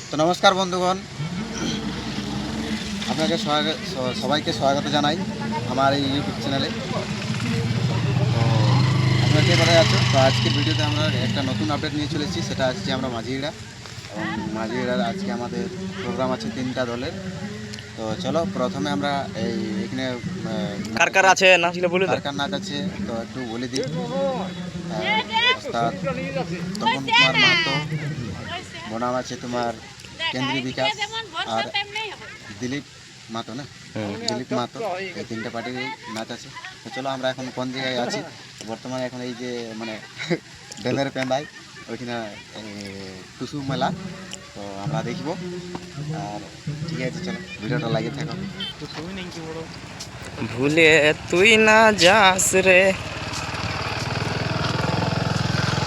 তো নমস্কার বন্ধুগণ, আপনাকে সবাইকে স্বাগত জানাই আমার এই ইউটিউব চ্যানেলে। তো আপনারা কে কোথায় আছো? তো আজকের ভিডিওতে আমরা একটা নতুন আপডেট নিয়ে চলেছি, সেটা আসছে আমরা মাঝিরা। এবং মাঝিরার আজকে আমাদের প্রোগ্রাম আছে 3টা দলের। তো চলো প্রথমে আমরা এখানে কার কার আছে নাচ বলে কার কার নাচ আছে তো একটু বলে দিই। ওস্তাদ তপন কুমার মাহাতো, বনাম আছে তোমার কেন্দ্রীয় বিকাশ আর দিলীপ মাহাতো না, দিলীপ মাহাতো, এই 3টে পার্টির নাচ আছে। তো চলো আমরা এখন কোন জায়গায় আছি বর্তমানে, এখন এই যে মানে ডেমের পেন্দাই ওইখানে টুসু মেলা, তো আমরা দেখব। আর ঠিক আছে, চলো ভিডিওটা লাগিয়ে থাকো। ভুলে তুই না যাস রে।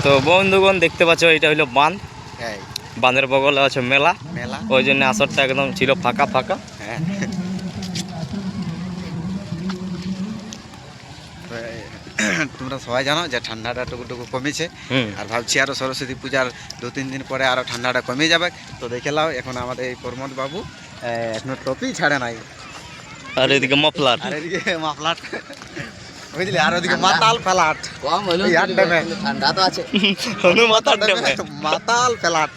তো বন্ধুগণ দেখতে পাচ্ছ, এটা হইলো বাঁধ, বাঁধের বগলে আছে মেলা, ওই জন্য আসরটা একদম ছিল ফাঁকা ফাঁকা। হ্যাঁ, তোমরা সবাই জানো যে ঠান্ডাটা টুকু কমেছে, আর ভাবছি আরো সরস্বতী পূজার 2-3 দিন পরে আরো ঠান্ডাটা কমে যাবে। তো দেখে নাও, এখন আমাদের এই প্রমোদ বাবু এখনো টপি ছাড়ে নাই, আর এদিকে মফলার, আর এদিকে মাফলাট বুঝলি, আর ওদিকে মাতাল ফেলাট কম হলো, ঠান্ডা তো আছে মাতাল ফেলাট।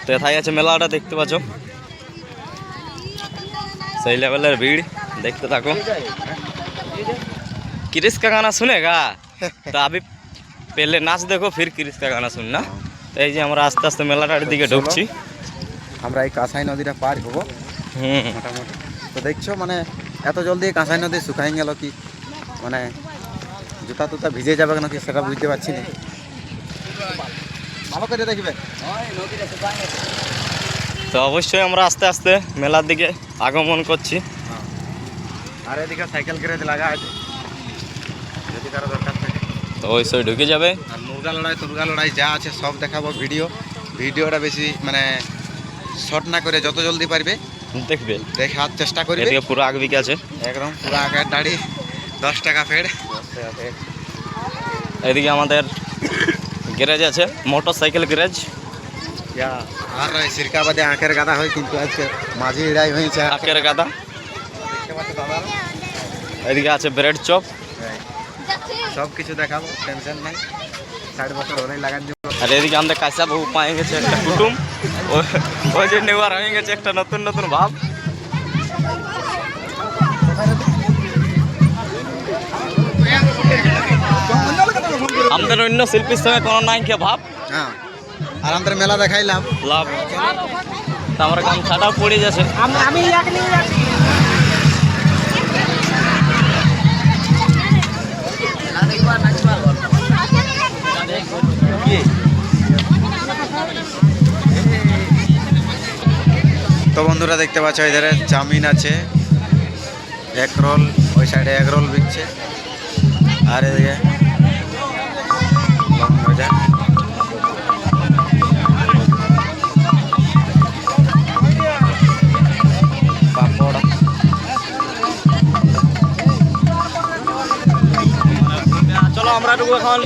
তো এথায় আছে মেলাটা, দেখতে পাচ্ছ সেই লেভেলের ভিড়, দেখতে থাকো। क्रिस का गाना सुनेगा तो अभी पहले नाच देखो, फिर क्रिस का गाना सुनना। तो এই যে আমরা আস্তে আস্তে মেলাটার দিকে ঢুকছি, আমরা এই কাঁসাই নদীটা পার হবো মোটামুটি। তো দেখছো মানে এত জলদি কাঁসাই নদী শুকাই গেল কি, মানে জুতা টুতা ভিজে যাবে নাকি সেটা বুঝতে পারছি না। ভালো করে দেখবে। তো অবশ্যই আমরা আস্তে আস্তে মেলার দিকে আগমন করছি। আর এদিকে সাইকেল গ্যারেজ লাগা আছে, যদি কারো দরকার থাকে তো ওই সব ঢুকে যাবে। আর মুরগা লড়াই যা আছে সব দেখাবো। ভিডিওটা বেশি মানে শর্ট না করে যত জলদি পারবে দেখবে, দেখার চেষ্টা করবে। এদিকে পুরো আগ বিকে আছে, একদম পুরো আগের দাড়ি 10 টাকা ফেড। এদিকে আমাদের গ্যারেজ আছে, মোটর সাইকেল গ্যারেজ। আর সিরকাবাদে আঁকের গাদা হয়, কিন্তু আজকে মাঝি এড়াই হয়েছে আঁকের গাদা। এদিকে আছে ব্রেড চপ, সব কিছু দেখাবো, টেনশন নাই। 60 বছর হলেই লাগান দিব। আর এদিকে আমাদের কাঁচা বহু পায়ে গেছে একটা কুটুম, ওই যে নেওয়ার হয়ে গেছে একটা নতুন নতুন ভাব। আমাদের অন্য শিল্পীর সঙ্গে কোনো নাই কে ভাব। হ্যাঁ, আর আমাদের মেলা দেখাইলাম লাভ, তো আমার গামছাটাও পড়ে যাচ্ছে। তো বন্ধুরা দেখতে পাচ্ছ, এধারে চাউমিন আছে, এগ রোল, ওই সাইডে এগ রোল বিকছে, আর এদিকে মজা। পাপড়, চলো আমরা একটু এখন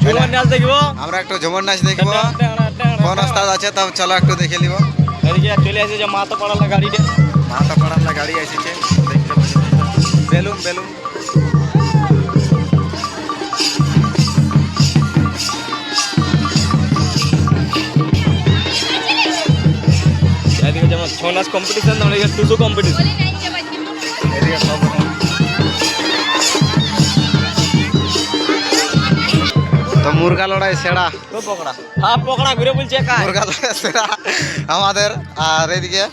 ঝুমর নাচ দেখবো, আমরা একটু ঝুমর নাচ দেখবো। কোন ওস্তাদ আছে তা চলো একটু দেখে নিব। এদিকে চলে আসে যে মাথা পড়ালা গাড়িটা, মাথা পড়ালা গাড়ি এসেছে, দেখতে পাচ্ছি বেলুন বেলুন। এদিকে যেমন ছৌ নাচ কম্পিটিশন, এদিকে টুসু কম্পিটিশন। এদিকে সব তো মুরগা লড়াই সেরা, পকড়া, হ্যাঁ পকড়া ঘুরে বলছে মুরগা লড়াই সেরা আমাদের। আর এদিকে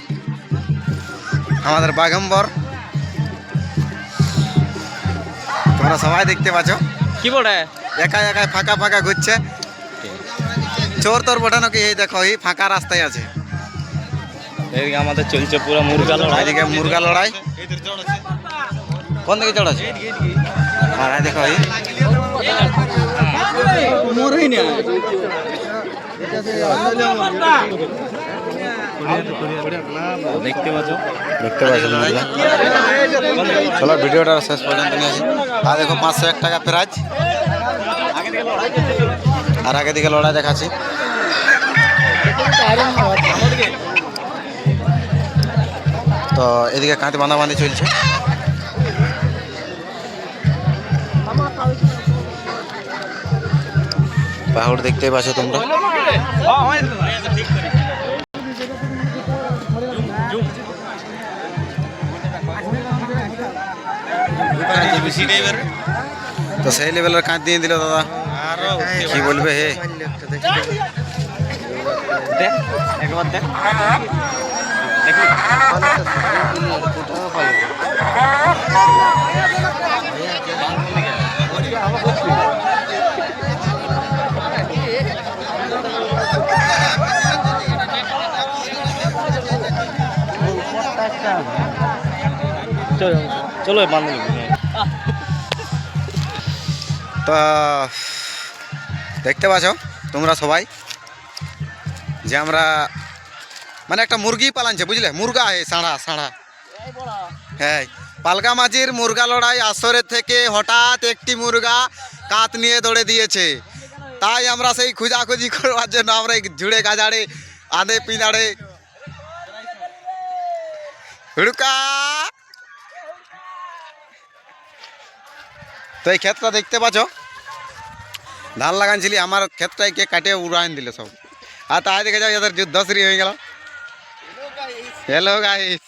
আমাদের বাঘম্বর, তোমরা সবাই দেখতে পাচ্ছ কি বলে একা একাই ফাঁকা ফাঁকা ঘুরছে। চোর তোর বটে নাকি, এই দেখো এই ফাঁকা রাস্তায় আছে। এদিকে আমাদের চলছে পুরো মুরগা লড়াই, এদিকে মুরগা লড়াই, কোন দিকে চড় আছে? আর দেখো এই দেখতে পাচ্ছ, চলো ভিডিওটা শেষ পর্যন্ত নিয়ে আসি। আর দেখো 501 টাকা প্রাইজ, আর আগে দিকে লড়াই দেখাচ্ছি। তো এদিকে কাঁধে বাঁধাবাঁধি চলছে। পাহাড় দেখতে পাচ্ছ তোমরা। তো সেই লেভেলের কাঁধ দিয়ে দিল দাদা, কি বলবে হে। একবার দেখ চলো বান্ধব। তো দেখতে পাচ্ছ তোমরা সবাই যে আমরা মানে একটা মুরগি পালানছে, বুঝলে, মুরগা সাড়া সাড়া। হ্যাঁ, পালকা মাঝির মুরগা লড়াই আসরের থেকে হঠাৎ একটি মুরগা কাত নিয়ে দৌড়ে দিয়েছে। তাই আমরা সেই খোঁজাখুঁজি করবার জন্য আমরা ঝুড়ে গাজাড়ে আধে পিঁড়ে হুড়কা। তো এই ক্ষেতটা দেখতে পাচ্ছ, ধান লাগানছিলি, আমার ক্ষেতটাই কে কাটে উড়াইন দিল সব। আর তাই দেখে যাও এদের যুদ্ধ শুরু হয়ে গেল। Hello guys.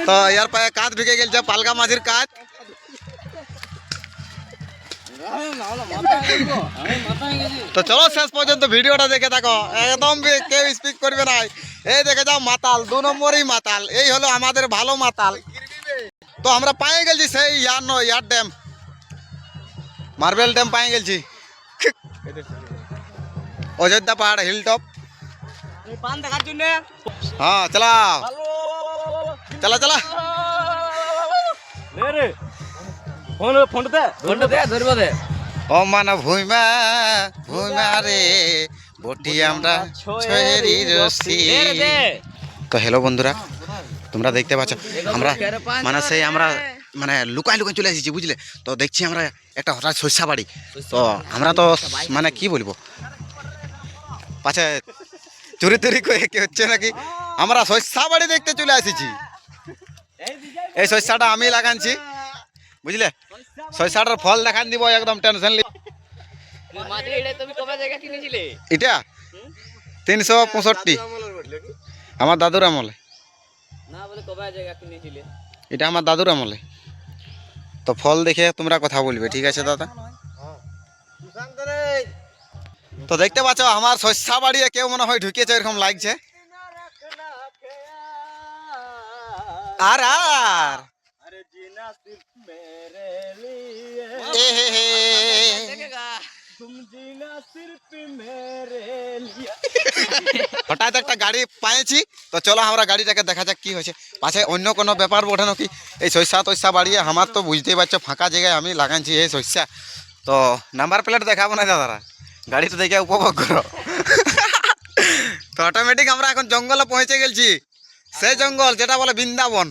তো ইয়ার পায়ে কাঁধ ঢুকে গেছে পালকা মাঝির কাঁধ। তো চলো শেষ পর্যন্ত ভিডিওটা দেখে থাকো, একদম কেউ স্পিক করবে না। এই দেখে যাও মাতাল, 2 নম্বরই মাতাল, এই হলো আমাদের ভালো মাতাল। তো আমরা পায়ে গেছি সেই ইয়ার ড্যাম, মার্বেল ড্যাম পায়ে গেছি, অযোধ্যা পাহাড় হিল টপ। হ্যাঁ চালাও, চলা চলা। ও মানা ভুইমা ভুইমা রে বটি আমরা ছয়েরি রসি। তো হ্যালো বন্ধুরা, তোমরা দেখতে পাচ্ছ আমরা মানে সেই আমরা মানে লুকাই লুকাই চলে এসেছি, বুঝলে। তো দেখছি আমরা একটা হঠাৎ শস্যা বাড়ি। তো আমরা তো মানে কি বলবো, পাছে চুরি তুরি করে কি হচ্ছে নাকি, আমরা শস্যা বাড়ি দেখতে চলে এসেছি। এই শস্যাটা আমি লাগানছি, বুঝলে, শস্যাটার ফল দেখান দিব একদম টেনশন লি। এটা 365 আমার দাদুর আমলে, এটা আমার দাদুর আমলে। তো ফল দেখে তোমরা কথা বলবে, ঠিক আছে দাদা। তো দেখতে পাচ্ছ আমার শস্যা বাড়িয়ে কেউ মনে হয় ঢুকেছে, এরকম লাগছে। আর আর হঠাৎ একটা গাড়ি পাইছি। তো চলো আমরা গাড়িটাকে দেখা যাক কি হয়েছে, পাশে অন্য কোনো ব্যাপার বোঝে নাকি। এই শস্যা তস্যা বাড়িয়ে আমার তো বুঝতেই পারছো ফাঁকা জায়গায় আমি লাগাইছি এই শস্যা। তো নাম্বার প্লেট দেখাবো না দাদারা, গাড়িটা দেখে উপভোগ করো। তো অটোমেটিক আমরা এখন জঙ্গলে পৌঁছে গেছি, সেই জঙ্গল যেটা বলে বৃন্দাবন,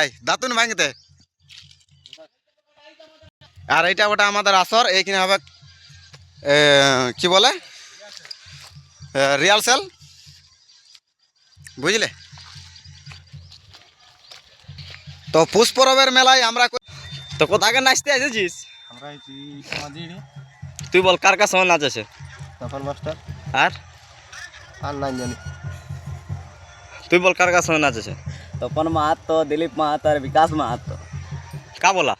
এই দাতুন ভাঙতে। আর এইটা ওটা আমাদের আসর, এইখানে হবে কি বলে রিহার্সাল, বুঝলে। তো পুষ্পরবের মেলায় আমরা তো কোথাকে নাচতে এসেছিস? আমরা তুই বল কার কার সময় নাচ আছে? তপন মাস্টার আর আর নাই জানি। তুই বল কার কার সময় নাচ আছে? তপন মাহাতো, दिलीप माहातो और विकास माहातो। का बोला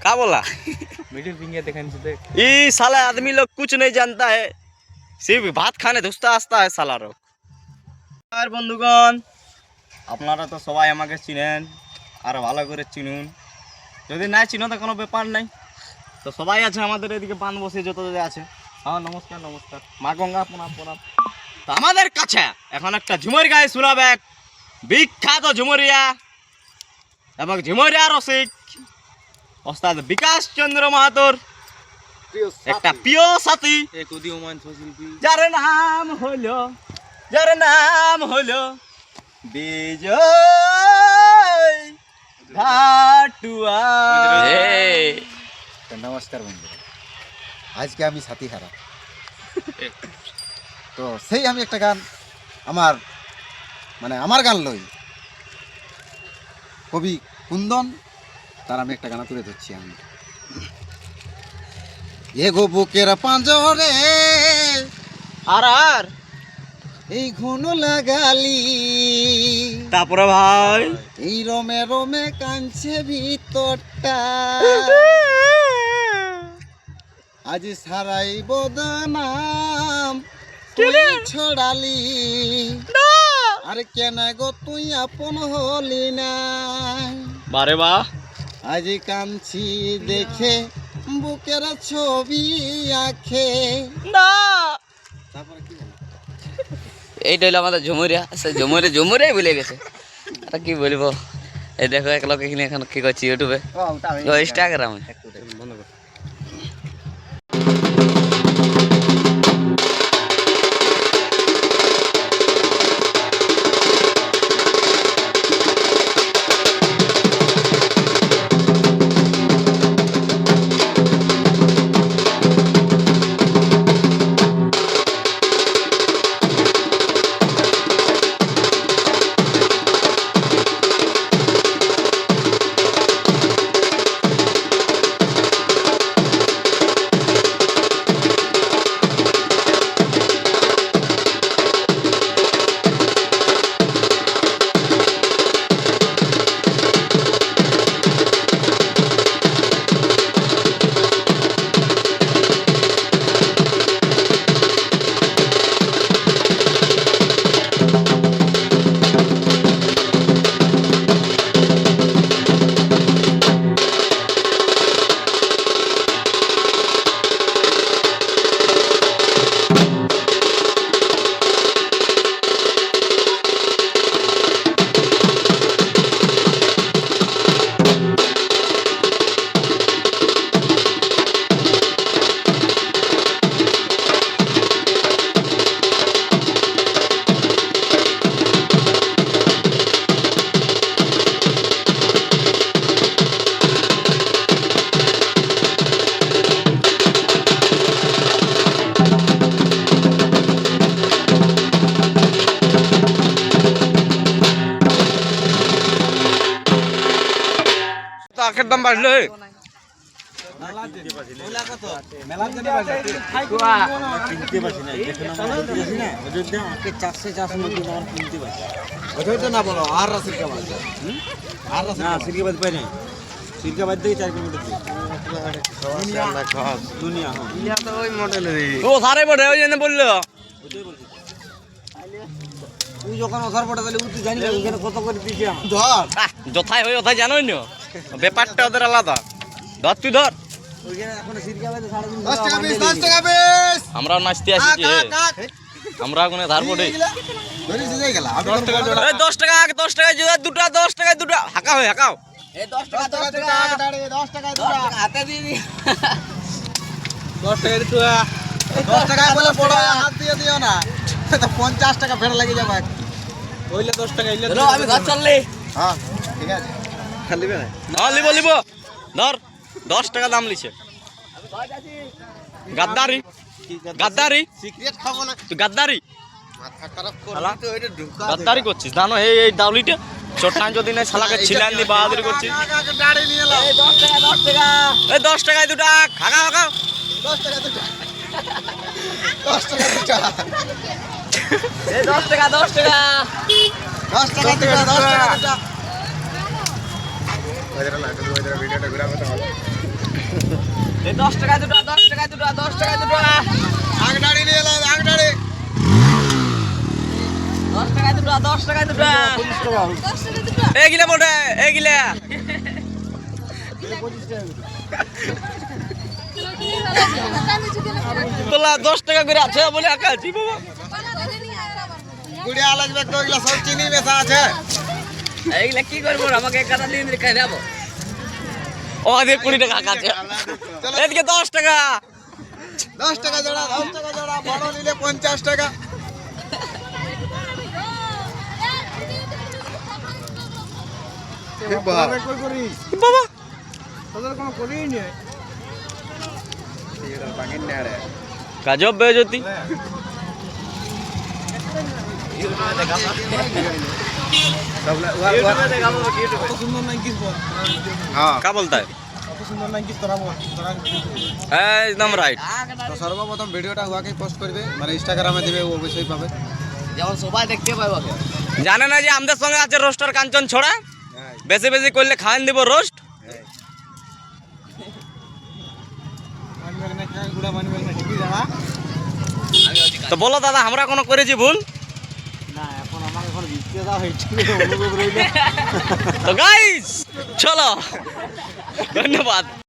का बोला? मिडिल फिंगर देखने से देख। ये साला आदमी लोग कुछ नहीं जानता है, सिर्फ भात खाने धुसता আসता है साला लोग। আর বন্ধুগণ, আপনারা তো সবাই আমাকে চিনেন, আর ভালো করে চিনুন। যদি না চিনো তো কোনো ব্যাপার নাই। তো সবাই আছে আমাদের এদিকে পান বসে যত আছে। হ্যাঁ নমস্কার নমস্কার, মা গঙ্গা প্রণাম প্রণাম। তো আমাদের কাছে এখন একটা ঝুমুর গায়ে শোনাবে এক বিখ্যাত ঝুমুরিয়া এবং ঝুমুরিয়া রসিক ওস্তাদ বিকাশ চন্দ্র মাহাতোর একটা প্রিয় সাথী, एक उदीयमान शिल्पी যার নাম হলো বিজয় ভাটুয়া। তো নমস্কার বন্ধুরা, আজকে আমি সাথী হারা। তো সেই আমি একটা গান আমার গান লই কবি কুন্দন, তার আমি একটা গান তুলে ধরছি। আমি এগো বুকের পাঁজরে আর এই ঘন লাগালি, তারপরে ভাই এই রমে রমে কাঞ্চে ভিতরটা, আজ সারাই বদনাম তুই ছড়ালি, আর কেন গো তুই আপন হলি না, বারে বা আজ কাঞ্চি দেখে বুকের ছবি আঁখে। না তারপরে কি বলে? এইটা হলো আমাদের ঝুমুরিয়া, সে ঝুমুরিয়াই ভুলে গেছে। আর কি বলবো, এই দেখো এক লোক এখানে এখন কি করছি ইউটিউবে, ইনস্টাগ্রামে। আখের দাম বাড়লো। না বলো আর সিরকা বাদ, আর সিরকা পাই নাই, সিরকা বাদ থেকে 4 কিলোমিটার দুনিয়া ও সারে বটে, ওই জন্য বললো। তুই যখন ওথার পড়ে তাহলে তুই জানি এখানে কত করে দিছে ধর যথাই হয় ওথাই জানোই না, ব্যাপারটা ওদের আলাদা। ধর তুই ধর, ওইখানে এখন সিরকা বাদে 3.5 10 টাকা বেশ আমরাও নাচতে আসছি, আমরা ওখানে ধার পড়ে ধরে যাই গেল 10 টাকা জোড়া। 10 টাকা 10 টাকা জোড়া, দুটা 10 টাকায় দুটা। হাঁকাও হাঁকাও, এই 10 টাকা 10 টাকা দাঁড়ে 10 টাকা দুটো হাতে দিয়ে দি। 10 টাকা দিতো 10 টাকা বলে পড়া হাত দিয়ে দিও না, তো 50 টাকা ফের লাগে যাবে। ওইলে 10 টাকা ইলে চলো আমি ঘর চললি। হ্যাঁ ঠিক আছে লিবে না হ্যাঁ লিব লিব। ধর 10 টাকা দাম লিছে। গাদ্দারি গাদ্দারি, সিক্রেট খাবো না, তুই গাদ্দারি মাথা খারাপ করলি তো এটা ঢুকা গাদ্দারি করছিস জানো। এই ডাউলিটা চট্টান যদি না শালাকে ছিলান দি বাহাদুরি করছিস। দাঁড়ি নিয়ে এলাম এই 10 টাকা 10 টাকা। এই 10 টাকায় দুটা হাঁকাও হাঁকাও। 10 টাকা দুটো 10 টাকা দুটো এই 10 টাকা 10 টাকা। 10 টাকা দুটো 10 টাকা দুটো এই 10 টাকা দুটো 10 টাকা দুটো 10 টাকা দুটো। আগ দাঁড়ি নিয়ে এলাম আগ দাঁড়ি 10 টাকা দুটো 10 টাকা দুটো। এই গিলা বটে, এই গিলা তোলা 10 টাকা করে আছে বলে আঁকাছি বাবা। গুড়িয়া লাগবে তো এগুলা সব চিনি মেশা আছে। এইগুলা কি করবো, আমাকে এক কথা দিয়ে দিলে খাই যাবো। ও আগে 20 টাকা আঁকাছে, এদিকে 10 টাকা 10 টাকা জোড়া 10 টাকা জোড়া, বড় নিলে 50 টাকা। বাবা। গজব বেজতি হ্যাঁ কা বলতা है एकदम राइट তো সর্বপ্রথম ভিডিওটা হুয়াকে পোস্ট করবে মানে ইনস্টাগ্রামে দেবে ও অবশ্যই পাবে যেমন সবাই দেখতে পাবো জানে না যে আমাদের সঙ্গে আছে রোস্টার কাঞ্চন ছড়া বেশি বেশি করলে খাওয়ান দিব রোস্ট তো বলো দাদা আমরা কোনো করেছি ভুল তো গাইস চলো ধন্যবাদ।